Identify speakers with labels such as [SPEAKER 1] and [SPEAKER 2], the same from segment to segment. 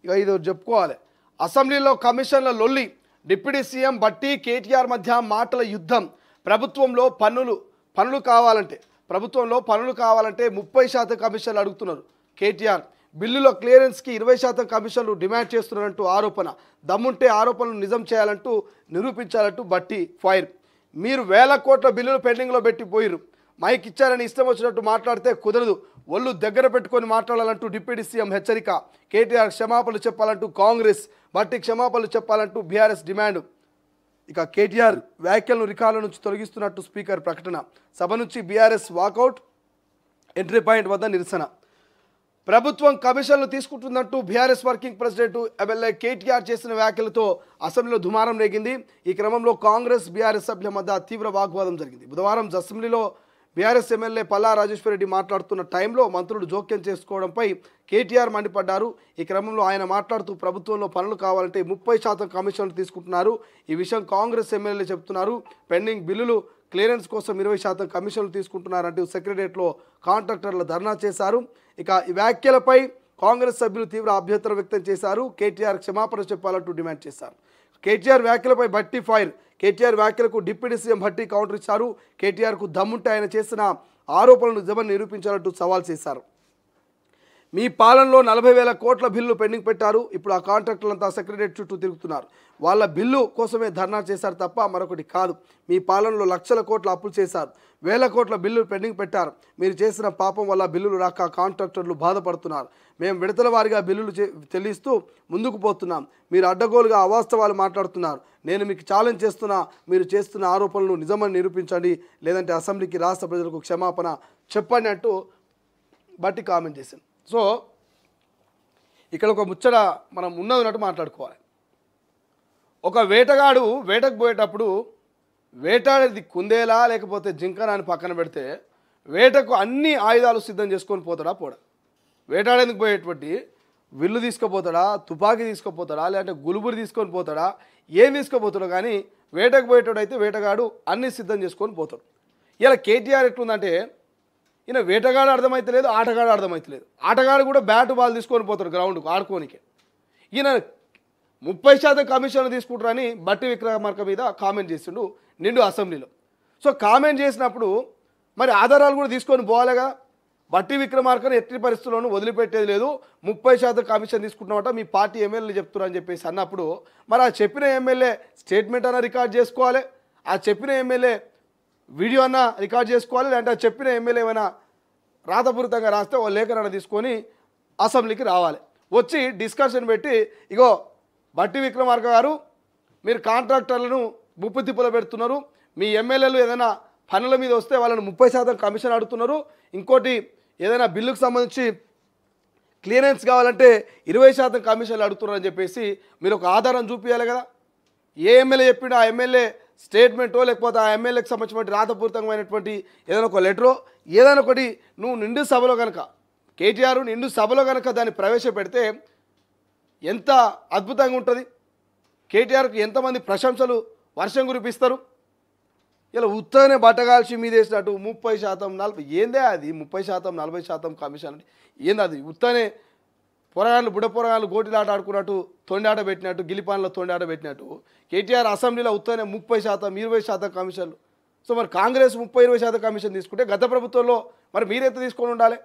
[SPEAKER 1] ఇక ఇది చెప్పుకోవాలి. అసెంబ్లీలో కమిషన్ల లొల్లి, డిప్యూటీ సీఎం బట్టి కేటీఆర్ మధ్య మాటల యుద్ధం. ప్రభుత్వంలో పనులు కావాలంటే 30% కమిషన్లు అడుగుతున్నారు కేటీఆర్. బిల్లులో క్లియరెన్స్కి 20% కమిషన్లు డిమాండ్ చేస్తున్నారంటూ ఆరోపణ. దమ్ముంటే ఆరోపణలు నిజం చేయాలంటూ నిరూపించాలంటూ బట్టి ఫైర్. మీరు వేల కోట్ల బిల్లులు పెండింగ్లో పెట్టిపోయిరు, మైక్ ఇచ్చారని ఇష్టం వచ్చినట్టు మాట్లాడితే కుదరదు, ఒళ్ళు దగ్గర పెట్టుకొని మాట్లాడాలంటూ డిప్యూటీ సీఎం హెచ్చరిక. కేటీఆర్ క్షమాపణలు చెప్పాలంటూ కాంగ్రెస్, బట్టి క్షమాపణలు చెప్పాలంటూ బీఆర్ఎస్ డిమాండ్. ఇక కేటీఆర్ వ్యాఖ్యలను రికార్డుల నుంచి తొలగిస్తున్నట్టు స్పీకర్ ప్రకటన. సభ నుంచి బీఆర్ఎస్ వాకౌట్, ఎంట్రీ పాయింట్ వద్ద నిరసన. ప్రభుత్వం కమిషన్లు తీసుకుంటుందంటూ BRS working president MLA KTR చేసిన వ్యాఖ్యలతో అసెంబ్లీలో దుమారం రేగింది. ఈ క్రమంలో కాంగ్రెస్ బీఆర్ఎస్ సభ్యుల మధ్య తీవ్ర వాగ్వాదం జరిగింది. బుధవారం అసెంబ్లీలో బీఆర్ఎస్ ఎమ్మెల్యే పల్లా రాజేశ్వరరెడ్డి మాట్లాడుతున్న టైంలో మంత్రులు జోక్యం చేసుకోవడంపై కేటీఆర్ మండిపడ్డారు. ఈ క్రమంలో ఆయన మాట్లాడుతూ ప్రభుత్వంలో పనులు కావాలంటే 30% కమిషన్లు తీసుకుంటున్నారు. ఈ విషయం కాంగ్రెస్ ఎమ్మెల్యేలు చెబుతున్నారు. పెండింగ్ బిల్లులు క్లియరెన్స్ కోసం 20% కమిషన్లు తీసుకుంటున్నారంటూ సెక్రటరియట్లో కాంట్రాక్టర్లు ధర్నా చేశారు. ఇక ఈ వ్యాఖ్యలపై కాంగ్రెస్ సభ్యులు తీవ్ర అభ్యంతరం వ్యక్తం చేశారు. కేటీఆర్ క్షమాపణ చెప్పాలంటూ డిమాండ్ చేశారు. కేటీఆర్ వ్యాఖ్యలపై బట్టి ఫైర్. కేటీఆర్ వ్యాఖ్యలకు డిప్యూటీ సీఎం భట్టి కౌంటర్ ఇచ్చారు. కేటీఆర్కు దమ్ముంటే ఆయన చేసిన ఆరోపణలను నిజమని నిరూపించాలంటూ సవాల్ చేశారు. మీ పాలనలో 40,000 కోట్ల బిల్లు పెండింగ్ పెట్టారు. ఇప్పుడు ఆ కాంట్రాక్టర్లంతా సెక్రటరియట్ చుట్టూ తిరుగుతున్నారు. వాళ్ళ బిల్లు కోసమే ధర్నా చేశారు తప్ప మరొకటి కాదు. మీ పాలనలో లక్షల కోట్ల అప్పులు చేశారు, 1000 కోట్ల బిల్లులు పెండింగ్ పెట్టారు. మీరు చేసిన పాపం వల్ల బిల్లులు రాక కాంట్రాక్టర్లు బాధపడుతున్నారు. మేము విడతల వారీగా బిల్లులు చెల్లిస్తూ ముందుకు పోతున్నాం. మీరు అడ్డగోలుగా అవాస్తవాలు మాట్లాడుతున్నారు. నేను మీకు ఛాలెంజ్ చేస్తున్నా, మీరు చేస్తున్న ఆరోపణలు నిజమని నిరూపించండి, లేదంటే అసెంబ్లీకి రాష్ట్ర ప్రజలకు క్షమాపణ చెప్పండి అంటూ బట్టి కామెంట్ చేశాను. సో ఇక్కడ ఒక ముచ్చట మనం ఉన్నట్టు మాట్లాడుకోవాలి. ఒక వేటగాడు వేటకు పోయేటప్పుడు వేటాడేది కుందేలా లేకపోతే జింకనా అని పక్కన పెడితే వేటకు అన్ని ఆయుధాలు సిద్ధం చేసుకొని పోతాడా పోడా? వేటాడేందుకు పోయేటువంటి విల్లు తీసుకుపోతాడా, తుపాకీ తీసుకుపోతాడా, లేదంటే గులుబురు తీసుకొని పోతాడా, ఏం తీసుకుపోతాడో కానీ వేటకు పోయేటోడైతే వేటగాడు అన్ని సిద్ధం చేసుకొని పోతాడు. ఇలా కేటీఆర్ ఎట్లుందంటే ఈయన వేటగాడు అర్థమైతలేదు, ఆటగాడు అర్థమైతలేదు. ఆటగాడు కూడా బ్యాటు బాల్ తీసుకొని పోతాడు గ్రౌండ్కు ఆడుకోనికే. ఈయన 30% కమిషన్లు తీసుకుంటారని బట్టి విక్రమార్క మీద కామెంట్ చేసిండు నిండు అసెంబ్లీలో. సో కామెంట్ చేసినప్పుడు మరి ఆధారాలు కూడా తీసుకొని పోవాలిగా. బట్టి విక్రమార్కను ఎట్టి పరిస్థితుల్లోనూ వదిలిపెట్టేది లేదు, 30% కమిషన్ తీసుకుంటున్నామట మీ పార్టీ ఎమ్మెల్యేలు చెప్తున్నారని చెప్పేసి అన్నప్పుడు మరి ఆ చెప్పిన ఎమ్మెల్యే స్టేట్మెంట్ అన్న రికార్డ్ చేసుకోవాలి, ఆ చెప్పిన ఎమ్మెల్యే వీడియో అన్న రికార్డ్ చేసుకోవాలి, లేదంటే ఆ చెప్పిన ఎమ్మెల్యే ఏమైనా రాతపూరితంగా రాస్తే ఓ లేఖన తీసుకొని అసెంబ్లీకి రావాలి. వచ్చి డిస్కషన్ పెట్టి ఇగో బట్టి విక్రమార్క గారు మీరు కాంట్రాక్టర్లను ముప్పు తిప్పులో పెడుతున్నారు, మీ ఎమ్మెల్యేలు ఏదైనా పనుల మీద వస్తే వాళ్ళని 30% కమిషన్ అడుగుతున్నారు, ఇంకోటి ఏదైనా బిల్లుకు సంబంధించి క్లియరెన్స్ కావాలంటే 20% కమిషన్లు అడుగుతున్నారు అని చెప్పేసి మీరు ఒక ఆధారం చూపించాలి కదా. ఏ ఎమ్మెల్యే చెప్పిండో ఆ ఎమ్మెల్యే స్టేట్మెంటో లేకపోతే ఆ ఎమ్మెల్యేకి సంబంధించినటువంటి రాతపూరితమైనటువంటి ఏదైనా ఒక లెటరో ఏదైనా ఒకటి నువ్వు నిండు సభలో కనుక కేటీఆర్ నిండు సభలో కనుక దాన్ని ప్రవేశపెడితే ఎంత అద్భుతంగా ఉంటుంది. కేటీఆర్కి ఎంతమంది ప్రశంసలు వర్షం కురిపిస్తారు. ఇలా ఉత్తగానే బట్టగాల్చి మీద వేసినట్టు 30% 40 ఏందే అది 30% 40% కమిషన్ అంటే ఏంది అది? ఉత్తగానే పొరగాళ్ళు బుడ్డ పొరగాళ్ళు గోటిలాట ఆడుకున్నట్టు తొండాట పెట్టినట్టు గిలిపాన్లో తొండాట పెట్టినట్టు కేటీఆర్ అసెంబ్లీలో ఉత్తగానే 30% 20% కమిషన్లు. సో మరి కాంగ్రెస్ 30-20% కమిషన్ తీసుకుంటే గత ప్రభుత్వంలో మరి మీరైతే తీసుకొని ఉండాలి.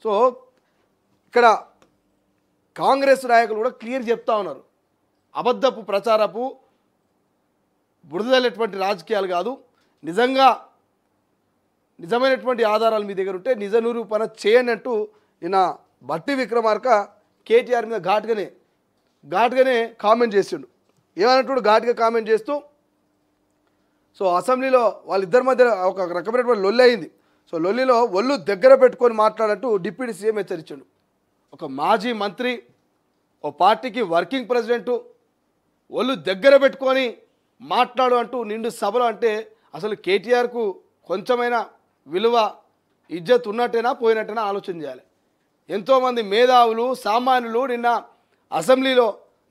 [SPEAKER 1] సో ఇక్కడ కాంగ్రెస్ నాయకులు కూడా క్లియర్ చెప్తా ఉన్నారు, అబద్ధపు ప్రచారపు బురదలేటువంటి రాజకీయాలు కాదు, నిజమైనటువంటి ఆధారాలు మీ దగ్గర ఉంటే నిజ నిరూపణ చేయనట్టు నిన్న బట్టి విక్రమార్క కేటీఆర్ మీద ఘాటుగానే కామెంట్ చేసిండు. ఏమన్నట్టు ఘాటుగా కామెంట్ చేస్తూ సో అసెంబ్లీలో వాళ్ళిద్దరి మధ్య ఒక రకమైనటువంటి లొల్లి అయింది. సో లొల్లిలో ఒళ్ళు దగ్గర పెట్టుకొని మాట్లాడట్టు డిప్యూటీ సీఎం హెచ్చరించాడు. ఒక మాజీ మంత్రి, ఓ పార్టీకి వర్కింగ్ ప్రెసిడెంటు ఒళ్ళు దగ్గర పెట్టుకొని మాట్లాడు అంటూ నిండు సభలో అంటే అసలు కేటీఆర్కు కొంచెమైనా విలువ ఇజ్జత్ ఉన్నట్టేనా పోయినట్టేనా ఆలోచన చేయాలి. ఎంతోమంది మేధావులు సామాన్యులు నిన్న అసెంబ్లీలో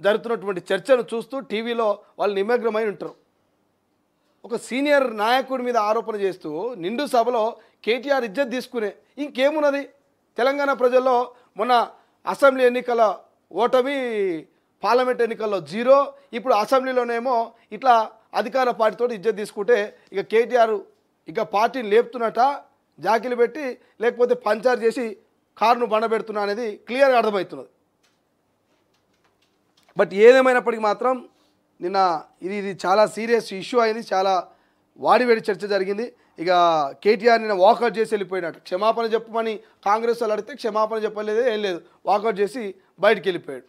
[SPEAKER 1] జరుగుతున్నటువంటి చర్చను చూస్తూ టీవీలో వాళ్ళు నిమగ్నమై ఉంటారు. ఒక సీనియర్ నాయకుడి మీద ఆరోపణ చేస్తూ నిండు సభలో కేటీఆర్ ఇజ్జత్ తీసుకునే ఇంకేమున్నది. తెలంగాణ ప్రజల్లో మొన్న అసెంబ్లీ ఎన్నికల ఓటమి, పార్లమెంట్ ఎన్నికల్లో 0, ఇప్పుడు అసెంబ్లీలోనేమో ఇట్లా అధికార పార్టీతో ఇజ్జత్ తీసుకుంటే ఇక కేటీఆర్ ఇక పార్టీని లేపుతున్నట, జాకీలు పెట్టి లేకపోతే పంచారు చేసి కారును బండబెడుతున్నా అనేది క్లియర్గా అర్థమవుతున్నది. బట్ ఏదేమైనప్పటికీ మాత్రం నిన్న ఇది చాలా సీరియస్ ఇష్యూ అయింది, చాలా వాడివేడి చర్చ జరిగింది. ఇక కేటీఆర్ నిన్న వాకౌట్ చేసి వెళ్ళిపోయినట్టు, క్షమాపణ చెప్పమని కాంగ్రెస్ వాళ్ళు అడిగితే క్షమాపణ చెప్పలేదు, ఏం లేదు, వాకౌట్ చేసి బయటికి వెళ్ళిపోయాడు.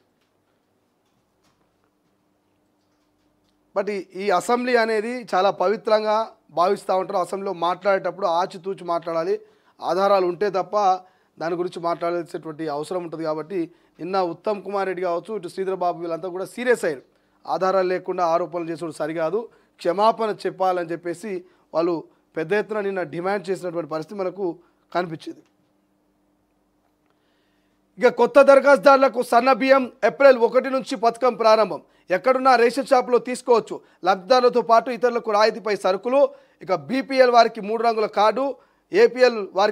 [SPEAKER 1] బట్ ఈ అసెంబ్లీ అనేది చాలా పవిత్రంగా భావిస్తూ ఉంటారు. అసెంబ్లీలో మాట్లాడేటప్పుడు ఆచితూచి మాట్లాడాలి, ఆధారాలు ఉంటే తప్ప దాని గురించి మాట్లాడాల్సినటువంటి అవసరం ఉంటుంది. కాబట్టి నిన్న ఉత్తమ్ కుమార్ రెడ్డి కావచ్చు, ఇటు శ్రీధర్ బాబు వీళ్ళంతా కూడా సీరియస్ అయ్యారు. ఆధారాలు లేకుండా ఆరోపణలు చేసడం సరికాదు, క్షమాపణ చెప్పాలని చెప్పేసి వాళ్ళు పెద్ద ఎత్తున నిన్న డిమాండ్ చేసినటువంటి పరిస్థితి మనకు కనిపించింది. ఇక కొత్త దరఖాస్తుదారులకు సన్న బియ్యం ఏప్రిల్ 1 నుంచి పథకం ప్రారంభం. ఎక్కడున్నా రేషన్ షాపులో తీసుకోవచ్చు. లబ్ధిదారులతో పాటు ఇతరులకు రాయితీపై సరుకులు. ఇక బీపీఎల్ వారికి 3 రంగుల కార్డు, ఏపీఎల్ వారికి